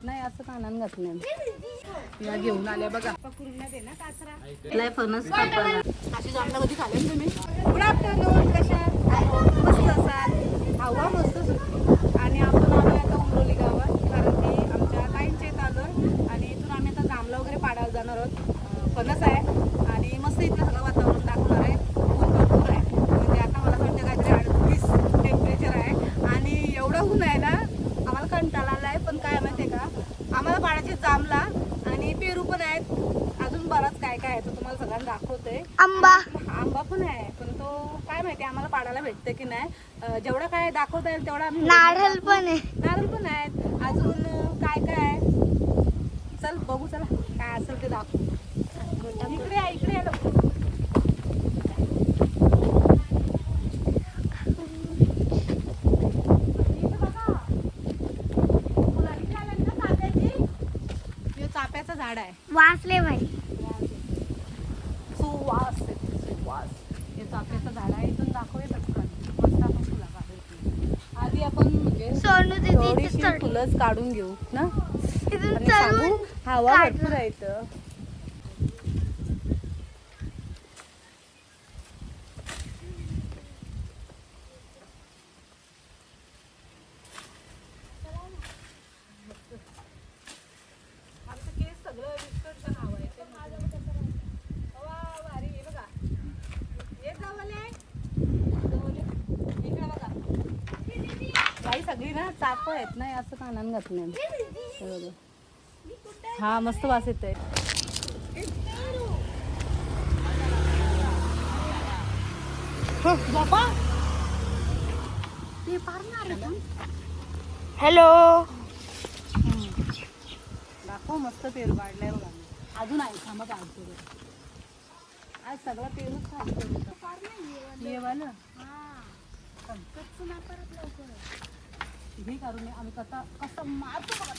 नाही असं कानान घातलं या घेऊन आल्या बघा लय फणस कापायला. अशी जांभळं कधी खाल्ली तुम्ही? गुड आफ्टरनून, कशा मस्त असाल? हवा मस्त सुटली आणि आपण आलो आता उमरोली गावात, कारण की आमच्या ताईंच्या इथं आलो आणि इथून आम्ही आता जांभळं वगैरे पाडायला जाणार आहोत. फणस आहे आणि मस्त इथलं सगळं वातावरण दाखवणार आहे. ऊन भरपूर आहे म्हणजे आता मला वाटतं काहीतरी 38 टेम्परेचर आहे आणि एवढं ऊन आहे ना आम्हाला कंटाळा आला आहे. पण काय माहिती आहे का, आम्हाला पाडायचे जांभळा आणि पेरू पण आहेत, अजून बराच काय काय आहे तो तुम्हाला सगळ्यांना दाखवते. आंबा पण आहे पण तो काय माहिती आम्हाला पाडायला भेटते की नाही. जेवढं काय दाखवता येईल तेवढं आम्ही. नारळ पण आहेत अजून काय काय आहे. चल बघू, चला काय असेल ते दाखवू. इकडे आहे लोक. चाफ्याचं झाड आहे. वासले भाई सुवास हे चाफ्याचं झाड आहे. इथून दाखवूया पटकन. मस्त आपण फुलं काढायची. आधी आपण म्हणजे थोडीशी फुलंच काढून घेऊ ना आणि सांगू. हवा भरपूर आहे इथं. सगळी ना चाप आहेत नाही असं कानान घातलं. हा मस्त वास येतोय. हॅलो दाखव मस्त पेरू काढलाय बघा. अजून आहे थांबा काढतो. आज सगळं पेरूच काढतो. ये वालं हे करून आम्ही कसं मारतो बघा.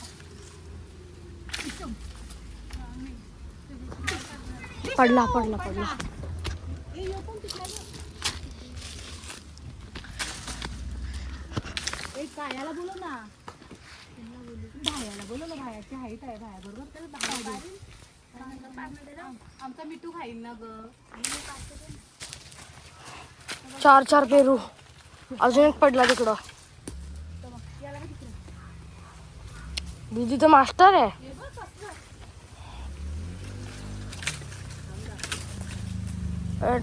पडला एक कायाला बोलव ना, भायाला बोलव ना. भायाची हाईट आहे भाया बरोबर. आमचा मिठू खाईल ना ग. 4 पेरू अजून एक पडला तिकडं. दीदी तर मास्टर आहे.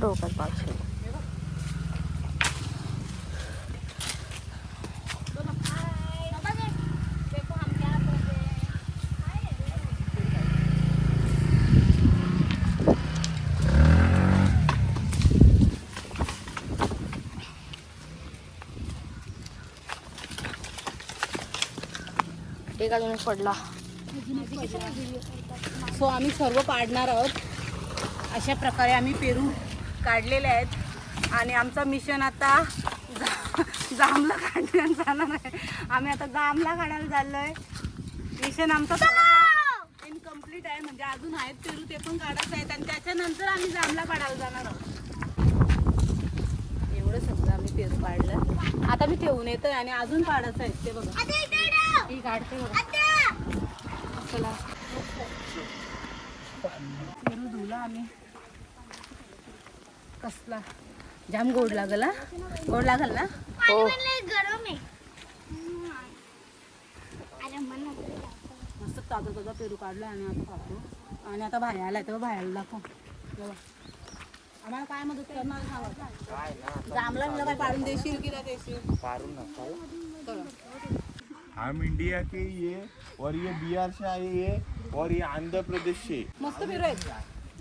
डोक्यात पाच. एक अजून पडला. सो आम्ही सर्व पाडणार आहोत. अशा प्रकारे आम्ही पेरू काढलेले आहेत आणि आमचं मिशन आता जांभळं काढण्यात जाणार आहे. आम्ही आता जांभळा काढायला चाललोय. मिशन आमचं इनकम्प्लीट आहे म्हणजे अजून आहेत पेरू ते पण काढायचं आहेत आणि त्याच्यानंतर आम्ही जांभळा काढायला जाणार आहोत. एवढं सगळं आम्ही पेरू काढलं. आता मी ठेवून येतोय आणि अजून काढायचं आहे ते बघा. ही काढते बघा. चला पेरू धुला आम्ही. कसला जाम गोड लागला. गोड लागल ना. हो मस्त ताजा पेरू काढला आणि आता खातो. आणि आता भाया आलाय तेव्हा भायाला दाखव. आम्हाला काय मदत करणार जांभळा काय पाडून देशील की नाही देशील? हम इंडिया के ये और ये बिहार से आए ये और ये आंध्र प्रदेश से. मस्त पेरू आहेत.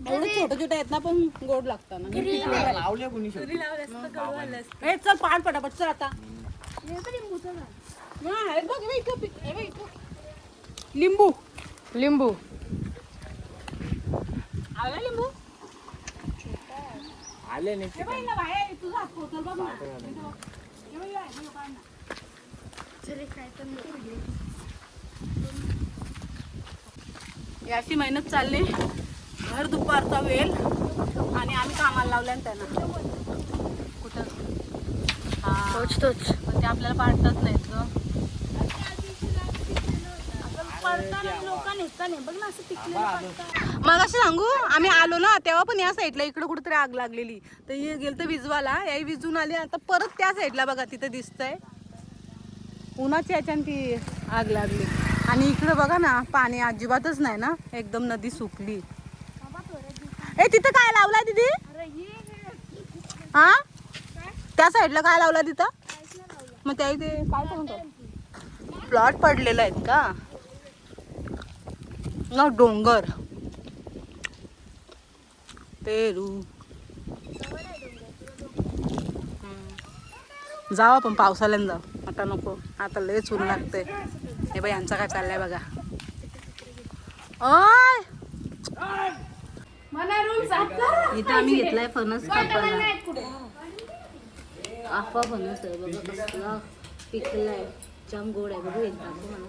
एवढे छोटे छोटे आहेत ना पण गोड लागतात ना. लावले कोणी चल पाड पटापट चल आता. लिंबू आला लिंबू आले नाही. याची मेहनत चालली. भर दुपारचा वेळ आणि आम्ही कामाला लावल्या त्यांना. कुठं हा तोच पण ते आपल्याला पाडतात नाहीत ग. मग असं सांगू आम्ही आलो ना तेव्हा पण या साईडला इकडे कुठेतरी आग लागलेली तर हे गेलं तर विजवाला याही विजून आली आता परत त्या साईडला बघा तिथं दिसतंय उन्हाची याच्यानं ती आग लागली आणि इकडे बघा ना पाणी अजिबातच नाही ना एकदम नदी सुकली. ए तिथं काय लावलाय दीदी हा त्या साईडला काय लावला तिथं मग त्या इथे काय सांगतो प्लॉट पडलेला आहेत का ना डोंगर पेरू जाऊ आपण पावसाळ्यानं जाऊ आता नको आता लयच ऊन लागतंय. हे बाई यांचा काय चाललंय बघा. ओय इथं आम्ही घेतलाय फणस कापायला आफा फणस आहे बघा कसला पिकलाय जाम गोड आहे बघू एकदा मला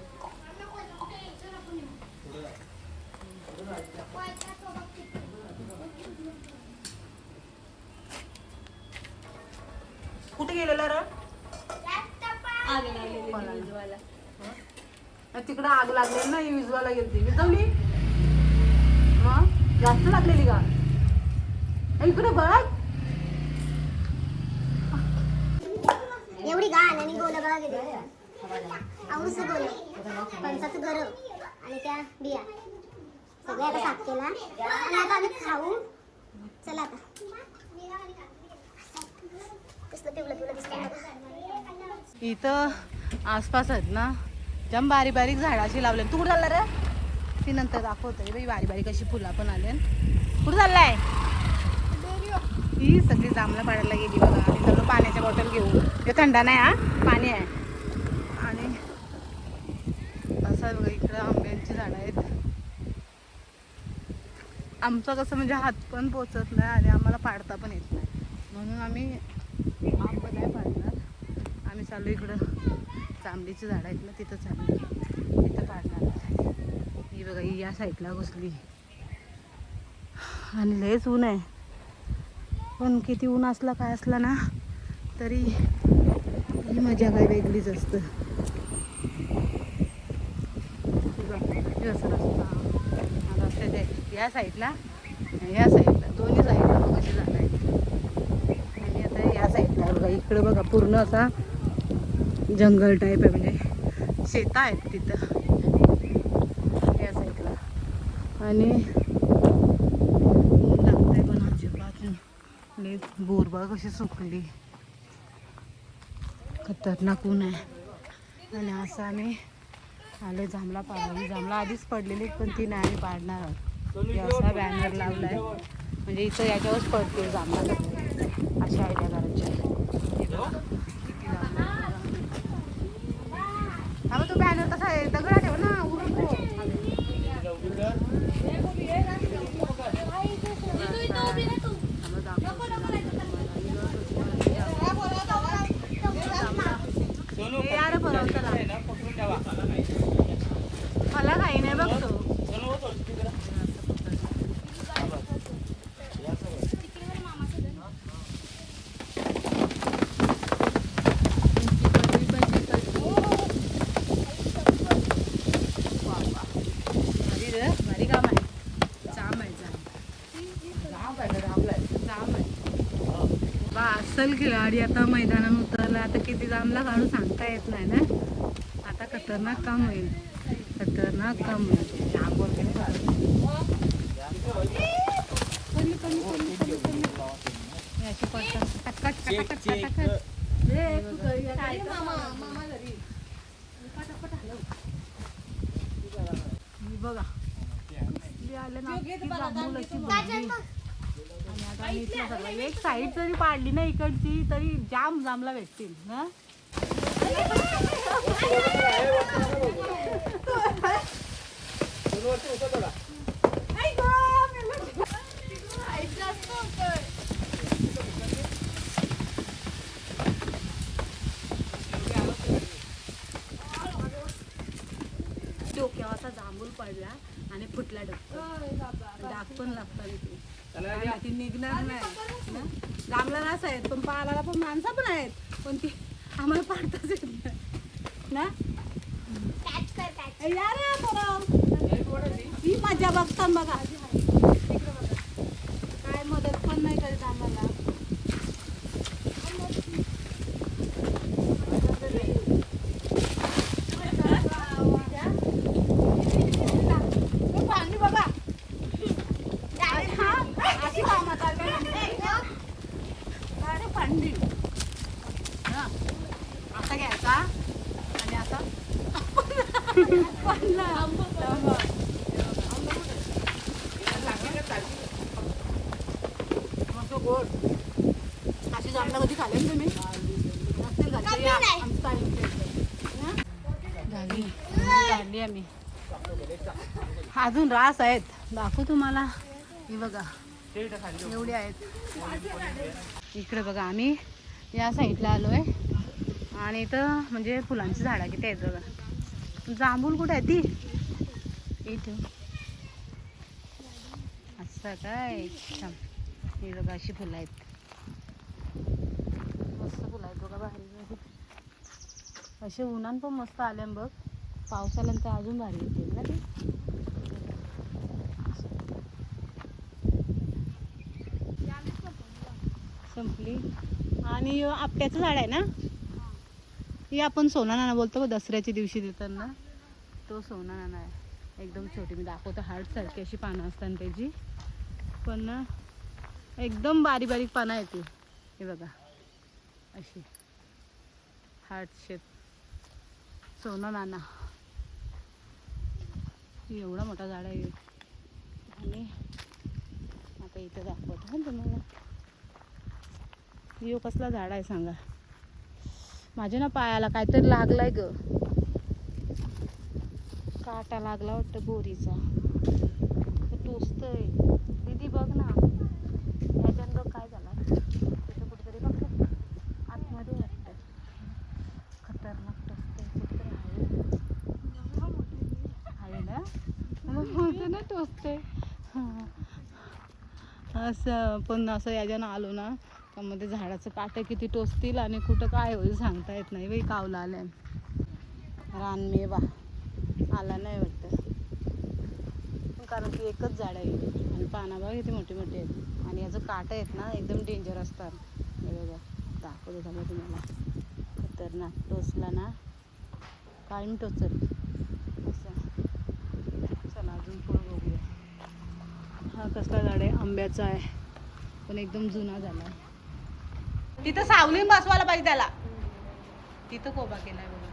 कुठे गेलेला रे तिकडं आग लागलेली ना विजवाला गेलती विजवली मग जास्त लागलेली का इकडे बघ एवढी घाण आणि गोल बघा किती औस गोल फणसाचं गरम आणि त्या बिया सगळ्या आता साफ केला आणि आता आम्ही खाऊ. चला आता कसलं पिवलं पिवलं दिसतं. इथं आसपास आहेत ना जाम बारीक बारीक झाडाची लावले. तू कुठं चालला रे ती नंतर दाखवतोय बाई बारीक बारीक अशी फुलं पण आले. कुठं चाललाय ही सगळी जांभळं पाडायला गेली बघा आणि सगळं पाण्याच्या बॉटल घेऊ हे थंडा नाही हा पाणी आहे. आणि असं बघा इकडं आंब्यांची झाडं आहेत. आमचं कसं म्हणजे हात पण पोचत नाही आणि आम्हाला पाडता पण येत नाही म्हणून आम्ही आंबा नाही पाडणार. आम्ही चाललो इकडं जांभळीची झाडं आहेत ना तिथं चाललो तिथं पाडणार. ही बघा ही या साईडला घुसली आणि लयच ऊन आहे पण किती ऊन असला काय असला ना तरी ही मजा काय वेगळीच असतं. रस्त्याच्या या साईडला दोन्ही साईडला कशी झालं आहे आणि आता या साईडला बघा इकडे बघा पूर्ण असा जंगल टाईप आहे म्हणजे शेतं आहेत तिथं या साईडला आणि ऊन लागतंय पण अजिबात बोर बघा कशी सुकली खतरनाक ऊन आहे. आणि असं आम्ही आलो जांभळा पाडायला. जांभळा आधीच पडलेली पण ती नाही आम्ही पाडणार आहोत. असा बॅनर लावलाय म्हणजे इथं याच्यावरच पडते जांभळा अशा आयडिया करायची. हा तो बॅनर तसा आहे दगडा ठेव ना उरून यार बरोबर मला काही नाही बघतो. भारी काम आहे जाम आहे जाम आहे बा असल खिलाडी आता मैदानात उतरला आता किती जामला काढून सांगता येत नाही ना. आता खतरनाक काम होईल खतरनाक काम होईल. बघा आले ना आणि आता आम्ही इथलं सगळं एक साईड जरी पाडली ना इकडची तरी जाम जामला भेटतील ना. डोक्यावर असा जांभूल पडला आणि फुटला डोकं डाग पण लागतात इथे ती निघणार नाही ना. जांभळा नास आहेत पण पालाला पण माणसं पण आहेत पण ती आम्हाला पाडताच येत नाही ना. यार आज्या बघतात बघा, इकडे बघा, काय मदत पण नाही करीत आम्हाला. पाणी बघा अशी कामात पाणी आता घ्यायचा आणि आता गोड अशी जामला कधी खाल्ले तुम्ही? झाली आम्ही, अजून रास आहेत, दाखवू तुम्हाला. हे बघा एवढी आहेत. इकडे बघा आम्ही या साईडला आलोय आणि इथं म्हणजे फुलांची झाडं किती आहेत बघा. जांभूळ कुठे आहे ती? इथं असं काय छान. हे बघा अशी फुलं आहेत, मस्त फुलं आहेत बघा भारी. असे उन्हान पण मस्त आले बघ, पावसाल्यानंतर अजून भारी येतील ना ते. संपली. आणि आपट्याचं झाड आहे ना, हे आपण सोना नाना बोलतो दसऱ्याच्या दिवशी देतात ना, तो सोना नाना आहे. एकदम छोटी, मी दाखवतो, हार्ट सारखी अशी पानं असतात त्याची, पण ना एकदम बारीक बारीक पानं येते. हे बघा अशी हार्ट शेप सोना नाना. एवढा मोठा झाड आहे. आणि आता इथं दाखवतो ना तुम्हाला. यो कसला झाड आहे सांगा. माझ्या ना पायाला काहीतरी लागलाय ग, काटा लागला वाटतं बोरीचा, टोचतय. दीदी बघ ना याच्यात बघ काय झालं, तिथं कुठेतरी बघ आतमध्ये वाटतं. खतरनाक टोचतय कुठेतरी आहे ना, मग ना टोचते असं. पण असं याच्यानं आलो ना मध्ये झाडाचं काटे किती टोचतील आणि कुठं काय होईल सांगता येत नाही. बाई कावला आल्या, रानमेवा आला नाही वाटतं, कारण की एकच झाड आहे आणि पाना बघा किती मोठी मोठी आहेत. आणि याचं काटे आहेत ना एकदम डेंजर असतात. हे बघा दाखवतो झालं तुम्हाला, खतरनाक. टोचला ना कायम टोचल असं. चला अजून पुढं बघूया. हा कसला झाड आहे? आंब्याचा आहे, पण एकदम जुना झाला. तिथं सावलीन बसवायला पाहिजे त्याला. तिथं कोबा केलाय बघा,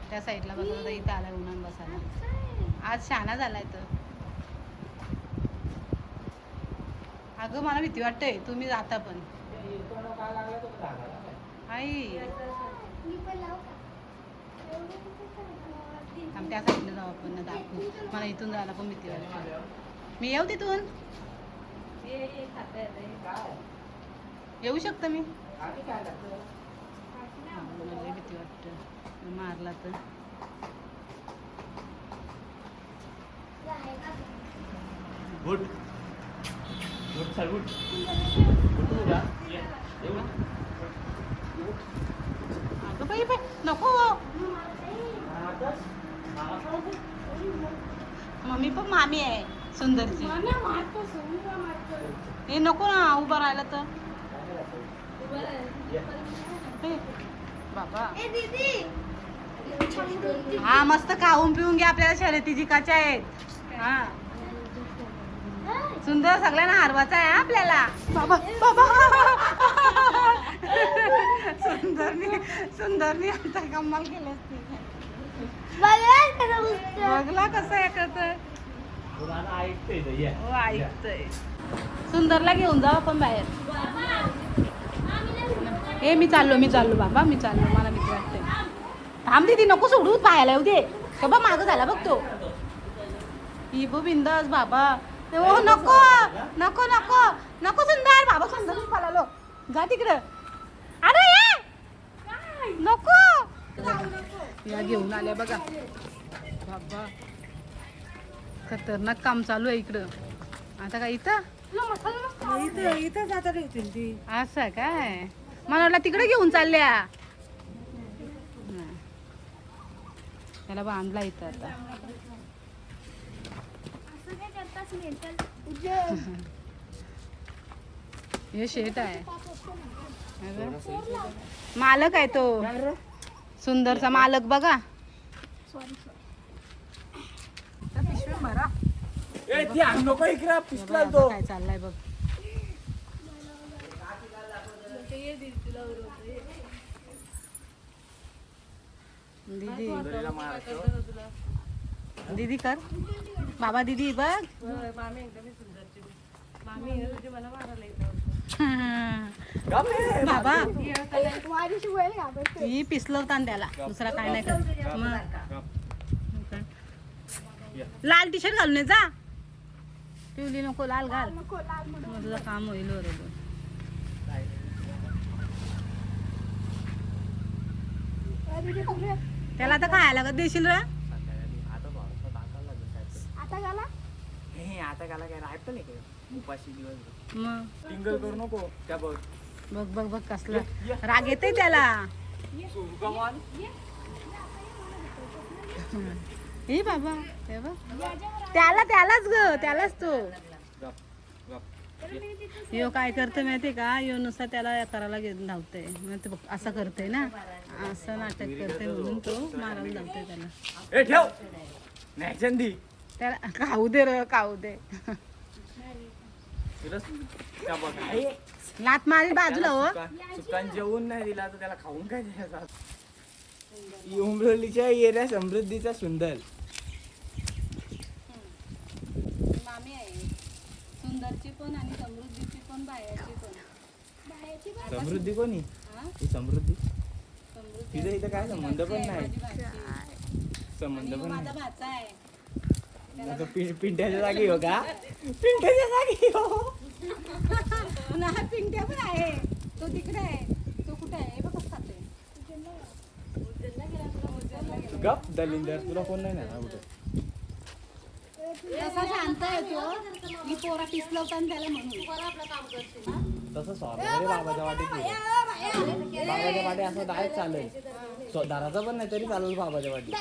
त्या साईडला बसवला, इथं आलाय उन्हान बसायला. आज शाना झालाय तर. अगं मला भीती वाटतंय, तुम्ही जाता पण आई त्या साईडला जाऊ आपण ना, दाखवू. मला इथून जायला पण भीती वाटते. मी येऊ तिथून? येऊ शकतं मी? मला भीती वाटतं मारला तर. Good good sir good. अगं बाई बाई नको, मम्मी पण मामी आहे सुंदरची. हे नको ना उभं राहिलं तर. बाबा हा मस्त खाऊन पिऊन घ्या, आपल्याला शर्यती जिकायच्या आहेत. हा सुंदर सगळ्यांना हरवायचा आहे आपल्याला. बाबा बाबा सुंदरनी आता कमाल केली असती. बघला कसं आहे करत. हो ऐकतंय. सुंदरला घेऊन जाऊ आपण बाहेर. हे मी चाललो बाबा, मी चाललो. मला भीती वाटते. थांब दीदी नको सोडू, पाहायला येऊ दे. बाबा मागं झाला बघ तो. इबो बिंदास बाबा. हो नको नको नको नको सुंदर. बाबा सुंदर मी पळालो, जा तिकडं. अरे ये नको. या घेऊन आल्या बघा बाबा, खतरनाक काम चालू आहे इकडं. आता काय इथं इथं जाता ठेवतील ती. असं काय मला वाटलं तिकडे घेऊन चालल्या. त्याला बांधला इथं आता. हे शेट आहे मालक आहे तो सुंदरचा मालक बघा. पिशवी भरा काय चाललंय बघ. दीदी दीदी कर बाबा दीदी बघ. बाबा ही पिसलवताना त्याला दुसरा काय नाही करत. मग लाल टी शर्ट घालून ये जा. पिवली नको लाल घाल मग तुझं काम होईल बरोबर. त्याला आता खायला लागत देशील रे. आता गाला काय राहत नाही काय उपाशी दिवस मग टिंगल करू नको त्या बघ बघ बघ बघ कसला राग येते त्याला. हे बाबा हे बघ त्यालाच ग त्यालाच तो यो काय करते माहिती का. यो नुसता त्याला करायला धावतंय मग ते बघ असं करते ना असं नाटक करते म्हणून तो मारायला धावतोय त्याला. ए ठेव नाही चंदी त्याला खाऊ दे र खाऊ दे. लात मारी बाजूला हो. सुकान जेवून नाही दिला तर त्याला खाऊन काय द्यायचं. उमरोलीच्या येऱ्या समृद्धीचा सुंदर मामी आहे सुंदरची पण आणि समृद्धीची पण बायाची पण. समृद्धी कोणी ही समृद्धी तिथं इथं काय संबंध पण नाही. संबंध पण माझा नाही. भाचा आहे. आता पिंट्याच्या जागी हो का. पिंट्याच्या जागी हो पुन्हा पिंट्या पण आहे. तो तिकडे आहे. तो कुठे आहे बघ कसं खाते. गप दलिंदर तुला कोण नाही ना कुठे. तसा शांत आहे तो. मी पोरा पिसलवताना त्याला म्हणून तसं सॉरी बाबाच्या वाटेत बाबाच्या वाटे असं डायरेक्ट चालेल. दाराचा पण नाही तरी चालेल बाबाच्या वाटी.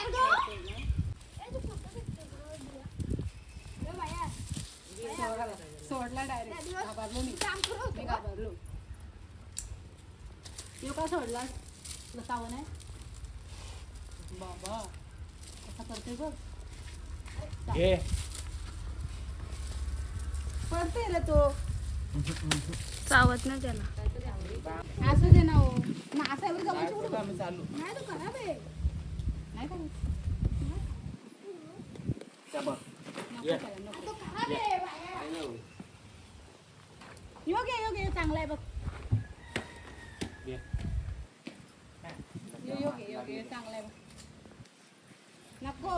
सोडला डायरेक्ट. घाबरलो मी घाबरलो. यो का सोडला सावण आहे बाबा कसा करते बघ. घे पडते रे तो. चावत नाही त्याला. असं दे ना हो ना असं एवढं जवळ सोडू. आम्ही चालू नाही तो खराब आहे नाही का योग्य चांगला आहे बघ. योग्य चांगला आहे बघ. नको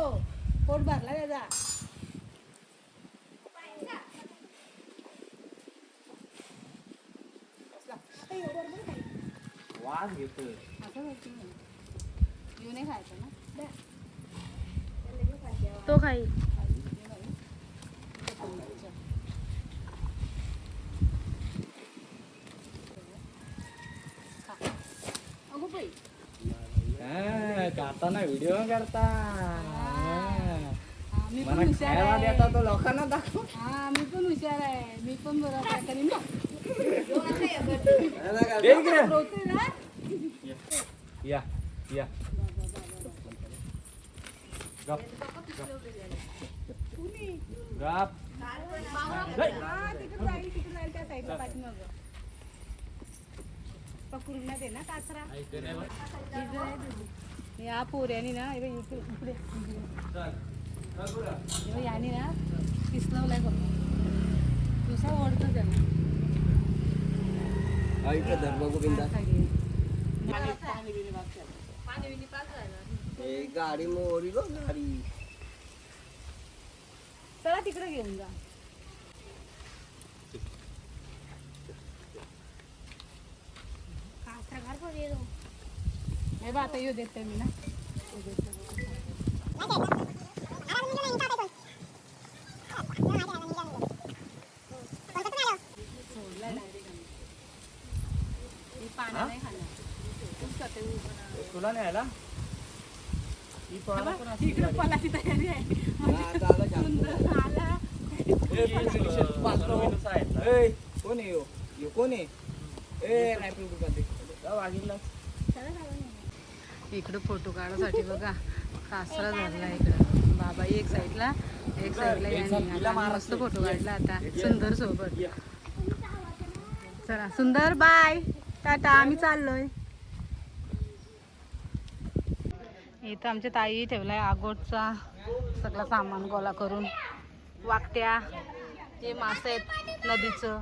पोट भरला त्याचा. वास घेतोय. असं येऊ नाही खायचं ना. तो खाई अगो बाई करताना व्हिडिओ करता मी मला पण हुशार खायला आहे. देता तो लोकांना दाखव. हा मी पण हुशार आहे. मी पण बरोबर आहे तरी ना. दे इकडे. रोते ना. या या गप गप तिकडे जाईल त्या साईडला पाठीमागं. पकडून दे ना काचरा. या पोऱ्यानी ना इकडे याने ना पिसलवलाय बघ. दुसरा ओढतो त्याला. गाडी मोरी लो गाडी. चला तिकडे घेऊन जा. हे बा आता येऊ देते मी ना. पाना नाही खाणार. तुला नाही आला ही पळा पण अशी इकडे पलाची तयारी आहे. आला कोण आहे यो कोण आहे ए नाही वागितला इकडं फोटो काढायसाठी बघा कासरा झाला इकडं बाबा एक साईडला यांनी. आता मस्त फोटो काढला आता सुंदर सोबत. चला सुंदर बाय टाटा आम्ही चाललोय. इथं आमच्या ताई ठेवलाय आगोटचा सगळं सामान गोळा करून. वाकट्या जे मासे आहेत नदीचं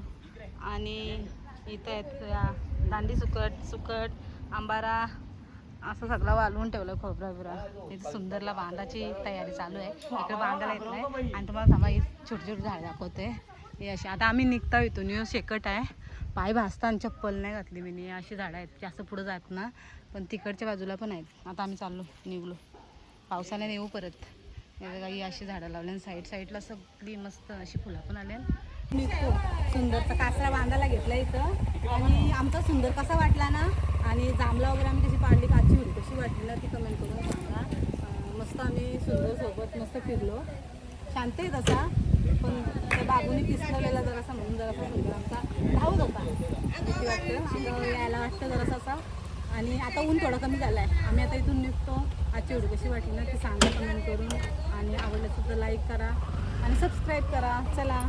आणि इथं आहेत या दांडी सुकट आंबारा असं सगळं वालवून ठेवलं खोबरा बिबरा. इथे सुंदरला बांधाची तयारी चालू आहे. इकडे बांधायला येत नाही आणि तुम्हाला थांबा ही छोटी छोटी झाड दाखवते. हे अशी आता आम्ही निघता इथून न्यू शेकट आहे. पाय भाजता चप्पल नाही घातली मी. अशी झाडं आहेत जास्त पुढं जात ना पण तिकडच्या बाजूला पण आहेत. आता आम्ही चाललो निघलो पावसाने नेऊ परत. हे बघा ही अशी झाडं लावली आणि साईडला सगळी मस्त अशी फुलं पण आली. निघतो सुंदरचा कासरा बांधायला घेतला इथं आणि आमचा सुंदर कसा वाटला ना आणि जांभला वगैरे आम्ही कशी पाडली काची होती कशी वाटली ना ती कमेंट करून सांगा. मस्त आम्ही सुंदर सोबत मस्त फिरलो. शांत आहे तसा पण त्या बागूनी पिसलेला जरासा म्हणून जरासा सुंदर आमचा धावत होता. किती वाटतं यायला वाटतं जरासा असा. आणि आता ऊन थोडं कमी झालं आहे. आम्ही आता इथून निघतो. आजची व्हिडिओ कशी वाटली ना ती सांगा कमेंट करून आणि आवडलं तर लाईक करा आणि सबस्क्राईब करा. चला